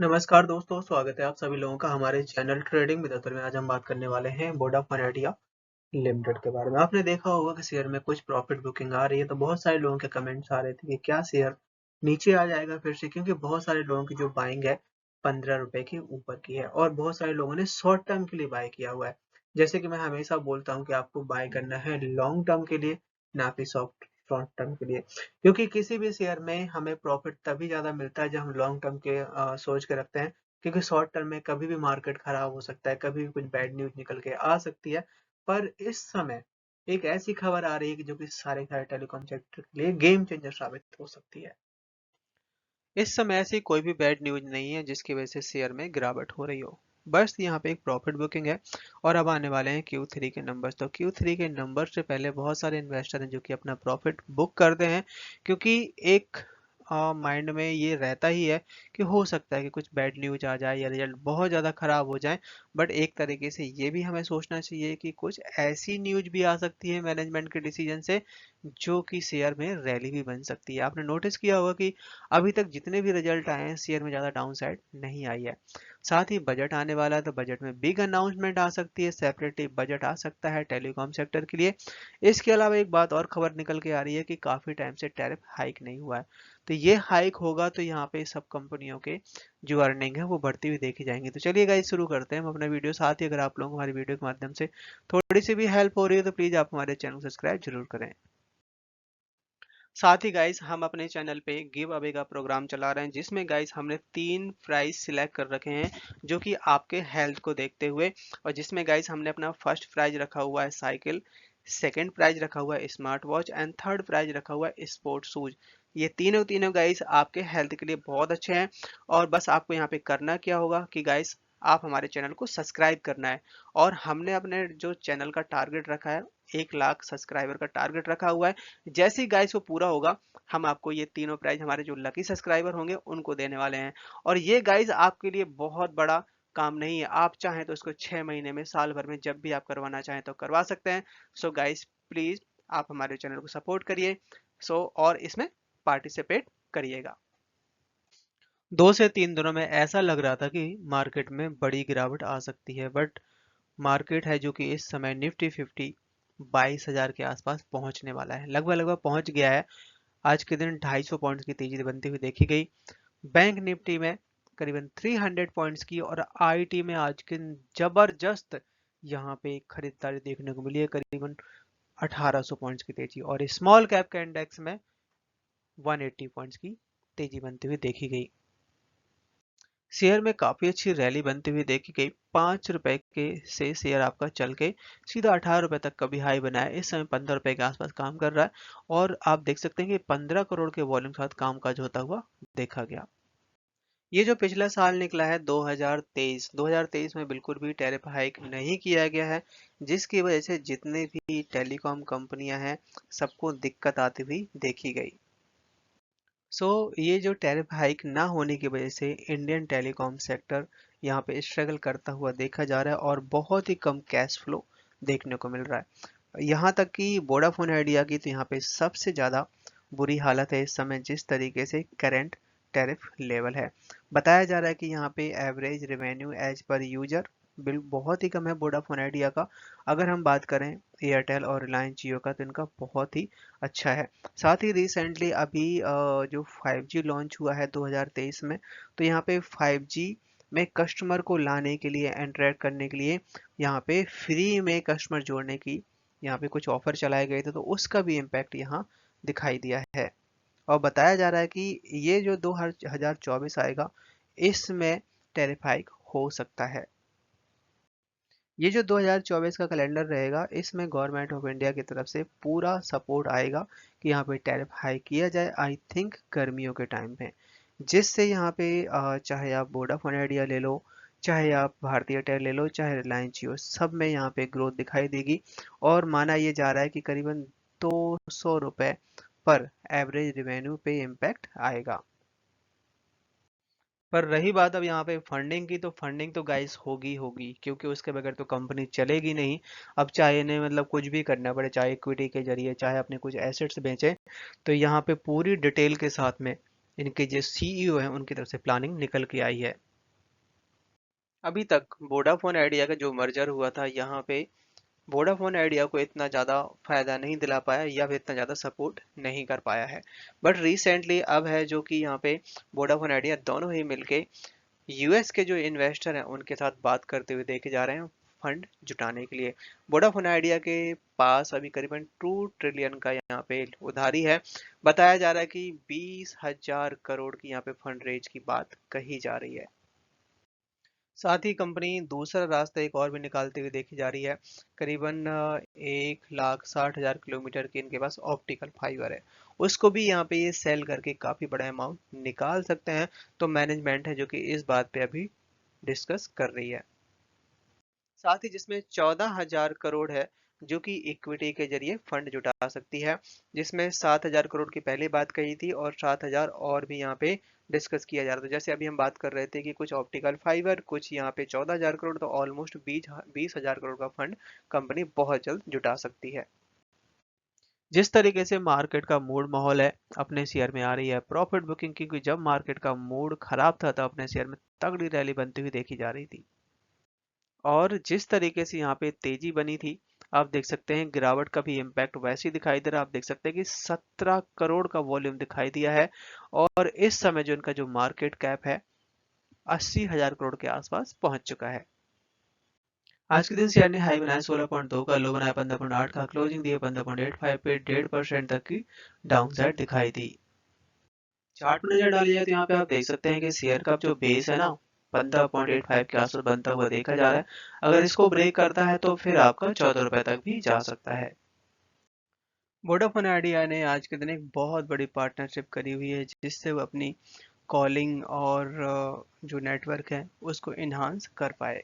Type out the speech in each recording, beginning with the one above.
नमस्कार दोस्तों, स्वागत है आप सभी लोगों का हमारे चैनल ट्रेडिंग मित्र में। आज हम बात करने वाले हैं वोडाफोन आइडिया लिमिटेड के बारे में। आपने देखा होगा कि शेयर में कुछ प्रॉफिट बुकिंग आ रही है, तो बहुत सारे लोगों के कमेंट्स आ रहे थे कि क्या शेयर नीचे आ जाएगा फिर से, क्योंकि बहुत सारे लोगों की जो बाइंग है 15 रुपए के ऊपर की है और बहुत सारे लोगों ने शॉर्ट टर्म के लिए बाय किया हुआ है। जैसे कि मैं हमेशा बोलता हूँ कि आपको बाय करना है लॉन्ग टर्म के लिए, ना कि शॉर्ट शॉर्ट टर्म के लिए, क्योंकि किसी भी शेयर में हमें प्रॉफिट तभी ज़्यादा मिलता है जब हम लॉन्ग टर्म के सोच के रखते हैं। क्योंकि शॉर्ट टर्म में कभी भी मार्केट खराब हो सकता है, कभी भी कुछ बैड न्यूज़ निकल के आ सकती है। पर इस समय एक ऐसी खबर आ रही है कि जो कि सारे के सारे टेलीकॉम सेक्टर के लिए गेम चेंजर साबित हो सकती है। इस समय ऐसी कोई भी बैड न्यूज़ नहीं है जिसकी वजह से शेयर में गिरावट हो रही हो। बस यहाँ पे एक प्रॉफिट बुकिंग है और अब आने वाले हैं Q3 के नंबर्स। तो Q3 के नंबर से पहले बहुत सारे इन्वेस्टर हैं जो कि अपना प्रॉफिट बुक करते हैं, क्योंकि एक माइंड में ये रहता ही है कि हो सकता है कि कुछ बैड न्यूज आ जाए या रिजल्ट बहुत ज़्यादा खराब हो जाए। बट एक तरीके से ये भी हमें सोचना चाहिए कि कुछ ऐसी न्यूज भी आ सकती है मैनेजमेंट के डिसीजन से जो कि शेयर में रैली भी बन सकती है। आपने नोटिस किया होगा कि अभी तक जितने भी रिजल्ट आए हैं शेयर में ज़्यादा डाउन साइड नहीं आई है। साथ ही बजट आने वाला है, तो बजट में बिग अनाउंसमेंट आ सकती है, सेपरेटली बजट आ सकता है टेलीकॉम सेक्टर के लिए। इसके अलावा एक बात और खबर निकल के आ रही है कि काफ़ी टाइम से टैरिफ हाइक नहीं हुआ है। तो ये हाइक होगा तो यहाँ पे सब कंपनियों के जो अर्निंग है वो बढ़ती हुई देखी जाएंगी। तो चलिए गाइस शुरू करते हैं हम अपना वीडियो। साथ ही अगर आप लोगों को हमारी वीडियो के माध्यम से थोड़ी सी भी हेल्प हो रही है तो प्लीज़ आप हमारे चैनल को सब्सक्राइब जरूर करें। साथ ही गाइस हम अपने चैनल पे गिव अवे का प्रोग्राम चला रहे हैं, जिसमें गाइस हमने 3 प्राइज सिलेक्ट कर रखे हैं जो कि आपके हेल्थ को देखते हुए। और जिसमें गाइस हमने अपना फर्स्ट प्राइज रखा हुआ है साइकिल, सेकंड प्राइज रखा हुआ है smart watch and third prize रखा हुआ है स्पोर्ट शूज। ये तीनों तीनों गाइस आपके हेल्थ के लिए बहुत अच्छे हैं। और बस आपको यहाँ पे करना क्या होगा कि गाइस आप हमारे चैनल को सब्सक्राइब करना है। और हमने अपने जो चैनल का टारगेट रखा है, 1 लाख सब्सक्राइबर का टारगेट रखा हुआ है। जैसे ही गाइस वो पूरा होगा हम आपको ये तीनों प्राइज हमारे जो लकी सब्सक्राइबर होंगे उनको देने वाले हैं। और ये गाइस आपके लिए बहुत बड़ा काम नहीं है, आप चाहें तो इसको 6 महीने में, साल भर में, जब भी आप करवाना चाहें तो करवा सकते हैं। सो गाइस प्लीज आप हमारे चैनल को सपोर्ट करिए। और इसमें पार्टिसिपेट करिएगा। 2 से 3 दिनों में ऐसा लग रहा था कि मार्केट में बड़ी गिरावट आ सकती है, बट मार्केट है जो कि इस समय निफ्टी 50 22,000 के आसपास पहुंचने वाला है, लगभग लगभग पहुंच गया है। आज के दिन 250 पॉइंट्स की तेजी बनती हुई देखी गई। बैंक निफ्टी में करीबन 300 पॉइंट्स की और आईटी में आज के दिन जबरदस्त यहाँ पे खरीदारी देखने को मिली है, करीबन 1800 पॉइंट्स की तेजी। और स्मॉल कैप का इंडेक्स में 180 पॉइंट्स की तेजी बनती हुई देखी गई। शेयर में काफी अच्छी रैली बनती हुई देखी गई। 5 रुपए के से शेयर आपका चल के सीधा 18 रुपए तक का भी हाई बनाया। इस समय 15 रुपए के आसपास काम कर रहा है और आप देख सकते हैं कि 15 करोड़ के वॉल्यूम के साथ कामकाज होता हुआ देखा गया। ये जो पिछला साल निकला है 2023 में बिल्कुल भी टैरिफ हाइक नहीं किया गया है, जिसकी वजह से जितने भी टेलीकॉम कंपनियां हैं सबको दिक्कत आती हुई देखी गई। ये जो टैरिफ हाइक ना होने की वजह से इंडियन टेलीकॉम सेक्टर यहाँ पे स्ट्रगल करता हुआ देखा जा रहा है और बहुत ही कम कैश फ्लो देखने को मिल रहा है। यहाँ तक कि वोडाफोन आइडिया की तो यहाँ पे सबसे ज़्यादा बुरी हालत है इस समय, जिस तरीके से करंट टैरिफ लेवल है। बताया जा रहा है कि यहाँ पे average revenue as per user bill बहुत ही कम है वोडाफोन आइडिया का। अगर हम बात करें एयरटेल और रिलायंस जियो का तो इनका बहुत ही अच्छा है। साथ ही रिसेंटली अभी जो 5G लॉन्च हुआ है 2023 में, तो यहाँ पे 5G में कस्टमर को लाने के लिए, इंटरेक्ट करने के लिए यहाँ पे फ्री में कस्टमर जोड़ने की यहाँ पे कुछ ऑफर चलाए गए थे, तो उसका भी इम्पैक्ट यहाँ दिखाई दिया है। और बताया जा रहा है कि ये जो 2024 आएगा इसमें टैरिफ हाइक हो सकता है। ये जो 2024 का कैलेंडर रहेगा इसमें गवर्नमेंट ऑफ इंडिया की तरफ से पूरा सपोर्ट आएगा कि यहाँ पे टैरिफ हाई किया जाए, आई थिंक गर्मियों के टाइम पे, जिससे यहाँ पे चाहे आप वोडाफोन आइडिया ले लो, चाहे आप भारती एयरटेल ले लो, चाहे रिलायंस जियो, सब में यहाँ पे ग्रोथ दिखाई देगी। और माना ये जा रहा है कि करीबन 200 रुपए पर एवरेज रेवेन्यू पे इम्पैक्ट आएगा। पर रही बात अब यहाँ पे फंडिंग की, तो फंडिंग तो गाइस होगी होगी, क्योंकि उसके बगैर तो कंपनी चलेगी नहीं। अब चाहे इन्हें मतलब कुछ भी करना पड़े, चाहे इक्विटी के जरिए, चाहे अपने कुछ एसेट्स बेचें, तो यहाँ पे पूरी डिटेल के साथ में इनके जो सीईओ हैं उनकी तरफ से प्लानिंग निकल के आई है। अभी तक वोडाफोन आइडिया का जो मर्जर हुआ था, यहाँ पे वोडाफोन आइडिया को इतना ज़्यादा फायदा नहीं दिला पाया या फिर इतना ज़्यादा सपोर्ट नहीं कर पाया है। बट रिसेंटली अब है जो कि यहाँ पे वोडाफोन आइडिया दोनों ही मिलके यूएस के जो इन्वेस्टर हैं उनके साथ बात करते हुए देखे जा रहे हैं फंड जुटाने के लिए। वोडाफोन आइडिया के पास अभी करीबन 2 ट्रिलियन का यहाँ पे उधारी है। बताया जा रहा है कि 20,000 करोड़ की यहाँ पे फंड रेज की बात कही जा रही है। साथ ही कंपनी दूसरा रास्ता एक और भी निकालते हुए देखी जा रही है। करीबन 1,60,000 किलोमीटर की इनके पास ऑप्टिकल फाइबर है, उसको भी यहाँ पे ये सेल करके काफी बड़ा अमाउंट निकाल सकते हैं। तो मैनेजमेंट है जो कि इस बात पे अभी डिस्कस कर रही है। साथ ही जिसमें 14,000 करोड़ है जो कि इक्विटी के जरिए फंड जुटा सकती है, जिसमें 7,000 करोड़ की पहले बात कही थी और 7,000 और भी यहाँ पे डिस्कस किया जा रहा था। जैसे अभी हम बात कर रहे थे कि कुछ ऑप्टिकल फाइबर, कुछ यहाँ पे 14,000 करोड़, तो ऑलमोस्ट 20,000 करोड़ का फंड कंपनी बहुत जल्द जुटा सकती है। जिस तरीके से मार्केट का मूड माहौल है अपने शेयर में आ रही है प्रॉफिट बुकिंग, क्योंकि जब मार्केट का मूड खराब था तब अपने शेयर में तगड़ी रैली बनती हुई देखी जा रही थी। और जिस तरीके से यहाँ पे तेजी बनी थी, आप देख सकते हैं गिरावट का भी इम्पैक्ट वैसे ही दिखाई दे रहा है। आप देख सकते हैं कि 17 करोड़ का वॉल्यूम दिखाई दिया है और इस समय जो इनका जो मार्केट कैप है 80,000 करोड़ के आसपास पहुंच चुका है। आज के दिन शेयर ने हाई बनाया 16.2 का, लो बनाया 15.8 का, क्लोजिंग दिए 15.85 पे 1.5% तक की डाउन साइड दिखाई दी। चार्ट में नजर डाली जाए तो यहाँ पे आप देख सकते हैं कि शेयर का जो बेस है ना 15.85 के आसपास बनता हुआ देखा जा रहा है। अगर इसको ब्रेक करता है तो फिर आपका 14 रुपए तक भी जा सकता है। वोडाफोन आइडिया ने आज के दिन एक बहुत बड़ी पार्टनरशिप करी हुई है जिससे वो अपनी कॉलिंग और जो नेटवर्क है उसको इन्हांस कर पाए।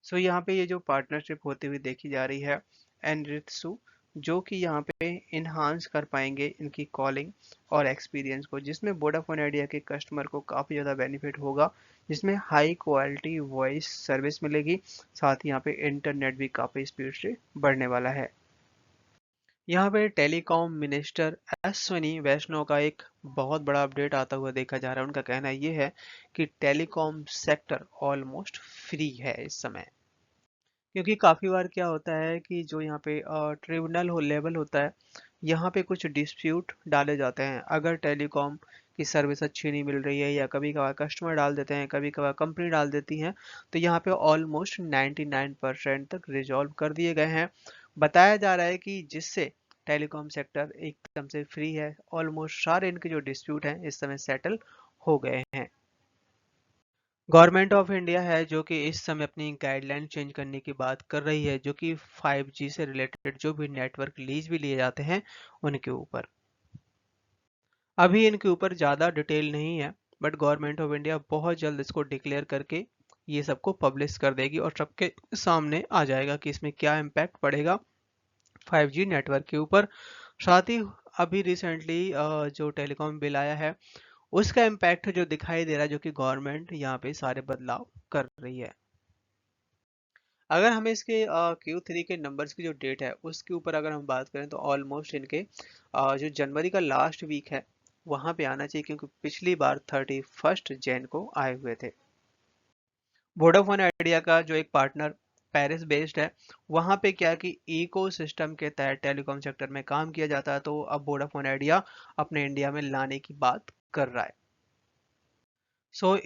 सो यहाँ पे ये जो पार्टनरशिप होती हुई देखी जा रही है एनरित्सु, जो कि यहाँ पे इन्हांस कर पाएंगे इनकी कॉलिंग और एक्सपीरियंस को, जिसमें वोडाफोन आइडिया के कस्टमर को काफ़ी ज़्यादा बेनिफिट होगा, जिसमें हाई क्वालिटी वॉइस सर्विस मिलेगी। साथ ही यहाँ पे इंटरनेट भी काफ़ी स्पीड से बढ़ने वाला है। यहाँ पे टेलीकॉम मिनिस्टर अश्विनी वैष्णव का एक बहुत बड़ा अपडेट आता हुआ देखा जा रहा है। उनका कहना ये है कि टेलीकॉम सेक्टर ऑलमोस्ट फ्री है इस समय, क्योंकि काफ़ी बार क्या होता है कि जो यहाँ पे ट्रिब्यूनल हो लेवल होता है, यहाँ पे कुछ डिस्प्यूट डाले जाते हैं। अगर टेलीकॉम की सर्विस अच्छी नहीं मिल रही है या कभी कभार कस्टमर डाल देते हैं, कभी कभार कंपनी डाल देती है, तो यहाँ पे ऑलमोस्ट 99% तक रिजॉल्व कर दिए गए हैं। बताया जा रहा है कि जिससे टेलीकॉम सेक्टर एकदम से फ्री है। ऑलमोस्ट सारे इनके जो डिस्प्यूट हैं इस समय सेटल हो गए हैं। गवर्नमेंट ऑफ इंडिया है जो कि इस समय अपनी गाइडलाइन चेंज करने की बात कर रही है, जो कि 5G से रिलेटेड जो भी नेटवर्क लीज भी लिए जाते हैं उनके ऊपर। अभी इनके ऊपर ज़्यादा डिटेल नहीं है, बट गवर्नमेंट ऑफ इंडिया बहुत जल्द इसको डिक्लेयर करके ये सबको पब्लिश कर देगी और सबके सामने आ जाएगा कि इसमें क्या इम्पैक्ट पड़ेगा 5G नेटवर्क के ऊपर। साथ ही अभी रिसेंटली जो टेलीकॉम बिल आया है उसका इम्पैक्ट जो दिखाई दे रहा है, जो कि गवर्नमेंट यहाँ पे सारे बदलाव कर रही है। अगर हम इसके Q3 के नंबर्स की जो डेट है उसके ऊपर अगर हम बात करें तो ऑलमोस्ट इनके जो जनवरी का लास्ट वीक है वहां पे आना चाहिए, क्योंकि पिछली बार 31 जैन को आए हुए थे। वोडाफोन आइडिया का जो एक पार्टनर पेरिस बेस्ड है, वहां पे क्या कि इको सिस्टम के तहत टेलीकॉम सेक्टर में काम किया जाता है, तो अब वोडाफोन आइडिया अपने इंडिया में लाने की बात कर रहा है।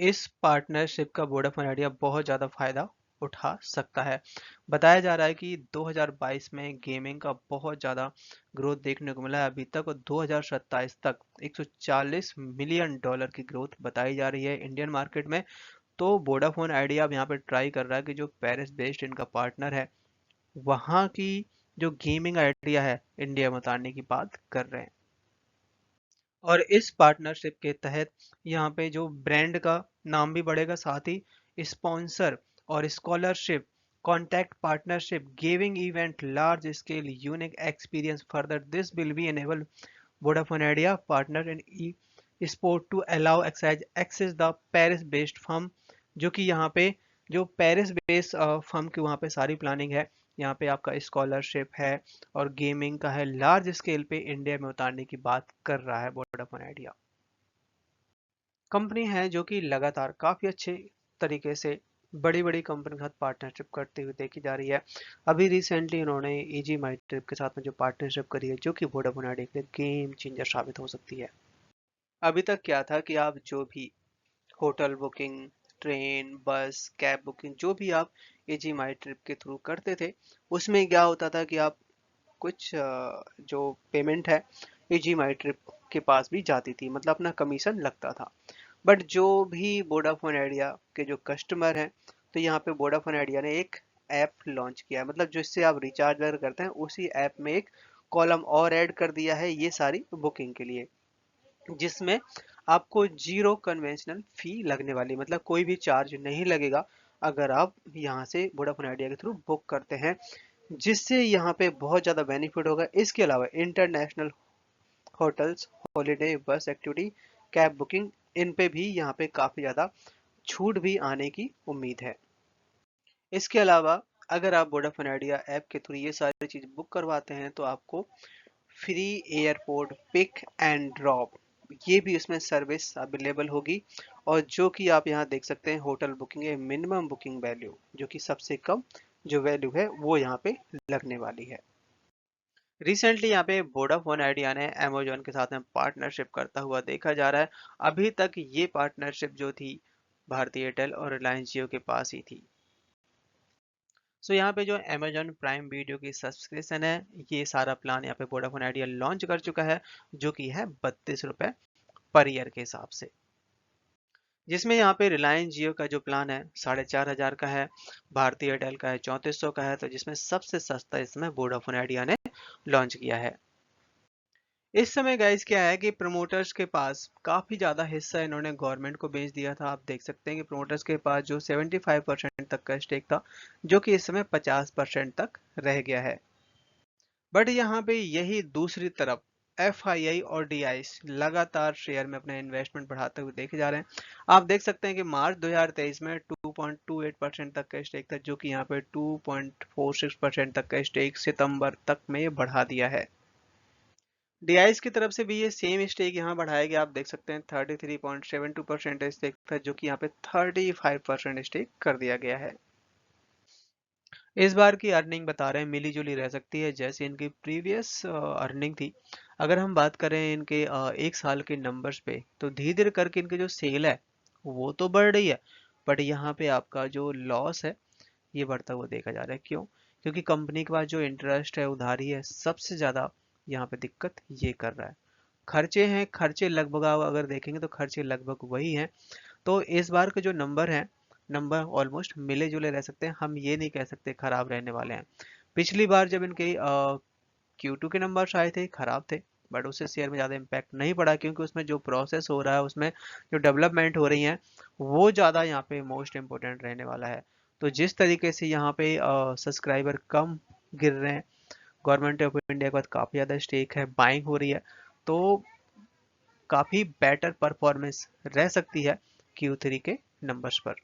इस पार्टनरशिप का वोडाफोन आइडिया बहुत ज़्यादा फायदा उठा सकता है। बताया जा रहा है कि 2022 में गेमिंग का बहुत ज़्यादा ग्रोथ देखने को मिला है अभी तक, और 2027 तक $140 मिलियन की ग्रोथ बताई जा रही है इंडियन मार्केट में। तो वोडाफोन आइडिया अब यहाँ पे ट्राई कर रहा है कि जो पेरिस बेस्ड इनका पार्टनर है वहाँ की जो गेमिंग आइडिया है इंडिया में उतारने की बात कर रहे हैं। और इस पार्टनरशिप के तहत यहाँ पे जो ब्रांड का नाम भी बढ़ेगा, साथ ही स्पॉन्सर और scholarship, contact partnership, giving event, large scale unique experience, further this will be enable Vodafone Idea partner in esport to allow access the Paris based firm, जो कि यहाँ पे जो पेरिस बेस्ड फर्म की वहाँ पे सारी प्लानिंग है। यहाँ पे आपका स्कॉलरशिप है और गेमिंग का है, लार्ज स्केल पे इंडिया में उतारने की बात कर रहा है वोडाफोन आइडिया। कंपनी है जो कि लगातार काफी अच्छे तरीके से बड़ी बड़ी कंपनी के साथ पार्टनरशिप करते हुए देखी जा रही है। अभी रिसेंटली इन्होंने इजी माई ट्रिप के साथ में जो पार्टनरशिप करी है, जो कि वोडाफोन आइडिया के लिए गेम चेंजर साबित हो सकती है। अभी तक क्या था कि आप जो भी होटल बुकिंग, ट्रेन, बस, कैब बुकिंग जो भी आप इजी माई ट्रिप के थ्रू करते थे, उसमें क्या होता था कि आप कुछ जो पेमेंट है इजी माई ट्रिप के पास भी जाती थी, मतलब अपना कमीशन लगता था। बट जो भी वोडाफोन आइडिया के जो कस्टमर हैं, तो यहाँ पे वोडाफोन आइडिया ने एक ऐप लॉन्च किया है, मतलब जिससे आप रिचार्ज वगैरह करते हैं उसी ऐप में एक कॉलम और ऐड कर दिया है ये सारी बुकिंग के लिए, जिसमें आपको जीरो कन्वेंशनल फी लगने वाली, मतलब कोई भी चार्ज नहीं लगेगा अगर आप यहाँ से वोडाफोन आइडिया के थ्रू बुक करते हैं, जिससे यहाँ पे बहुत ज़्यादा बेनिफिट होगा। इसके अलावा इंटरनेशनल होटल्स, हॉलिडे, बस एक्टिविटी, कैब बुकिंग, इन पे भी यहाँ पे काफ़ी ज़्यादा छूट भी आने की उम्मीद है। इसके अलावा अगर आप वोडाफोन आइडिया ऐप के थ्रू ये सारी चीज़ बुक करवाते हैं तो आपको free airport pick and drop, ये भी उसमें सर्विस अवेलेबल होगी। और जो कि आप यहाँ देख सकते हैं होटल बुकिंग है मिनिमम बुकिंग वैल्यू, जो कि सबसे कम जो वैल्यू है वो यहाँ पे लगने वाली है। रिसेंटली यहाँ पे वोडाफोन आइडिया ने अमेजोन के साथ में पार्टनरशिप करता हुआ देखा जा रहा है। अभी तक ये पार्टनरशिप जो थी भारतीय एयरटेल और रिलायंस जियो के पास ही थी। सो यहाँ पे जो अमेजोन प्राइम वीडियो की सब्सक्रिप्शन है, ये सारा प्लान यहाँ पे वोडाफोन आइडिया लॉन्च कर चुका है, जो कि है 32 रुपए पर ईयर के हिसाब से। जिसमें यहाँ पे रिलायंस जियो का जो प्लान है 4500 का है, भारतीय एयरटेल का है 3400 का है, तो जिसमें सबसे सस्ता इसमें वोडाफोन आइडिया ने लॉन्च किया है। इस समय गाइस क्या है कि प्रमोटर्स के पास काफी ज्यादा हिस्सा इन्होंने गवर्नमेंट को बेच दिया था। आप देख सकते हैं कि प्रमोटर्स के पास जो 75% तक का स्टेक था, जो कि इस समय 50% तक रह गया है। बट यहाँ पे यही दूसरी तरफ एफआईआई और डीआईस लगातार शेयर में अपने इन्वेस्टमेंट बढ़ाते हुए देखे जा रहे हैं। आप देख सकते हैं कि मार्च 2023 में 2.28% तक का स्टेक था, जो कि यहाँ पे 2.46% तक का स्टेक सितंबर तक में बढ़ा दिया है। डीआईएस की तरफ से भी ये सेम स्टेक यहाँ बढ़ाया गया। आप देख सकते हैं 33.72% स्टेक था, जो कि यहाँ पे 35% स्टेक कर दिया गया है। इस बार की अर्निंग बता रहे हैं मिली जुली रह सकती है जैसे इनकी प्रीवियस अर्निंग थी। अगर हम बात करें इनके एक साल के नंबर्स पे, तो धीरे धीरे करके इनकी जो सेल है वो तो बढ़ रही है, बट यहाँ पे आपका जो लॉस है ये बढ़ता हुआ देखा जा रहा है। क्यों? क्योंकि कंपनी के पास जो इंटरेस्ट है, उधारी है, सबसे ज्यादा यहाँ पे दिक्कत ये कर रहा है। खर्चे हैं, खर्चे लगभग आप अगर देखेंगे तो खर्चे लगभग वही हैं। तो इस बार के जो नंबर हैं, नंबर ऑलमोस्ट मिले जुले रह सकते हैं, हम ये नहीं कह सकते खराब रहने वाले हैं। पिछली बार जब इनके Q2 के नंबर्स आए थे खराब थे, बट उससे शेयर में ज़्यादा इम्पैक्ट नहीं पड़ा, क्योंकि उसमें जो प्रोसेस हो रहा है, उसमें जो डेवलपमेंट हो रही है, वो ज़्यादा यहाँ पे मोस्ट इम्पोर्टेंट रहने वाला है। तो जिस तरीके से यहाँ पे सब्सक्राइबर कम गिर रहे हैं, गवर्नमेंट ऑफ इंडिया के बाद काफ़ी ज़्यादा स्टेक है, बाइंग हो रही है, तो काफ़ी बेटर परफॉर्मेंस रह सकती है Q3 के नंबर्स पर।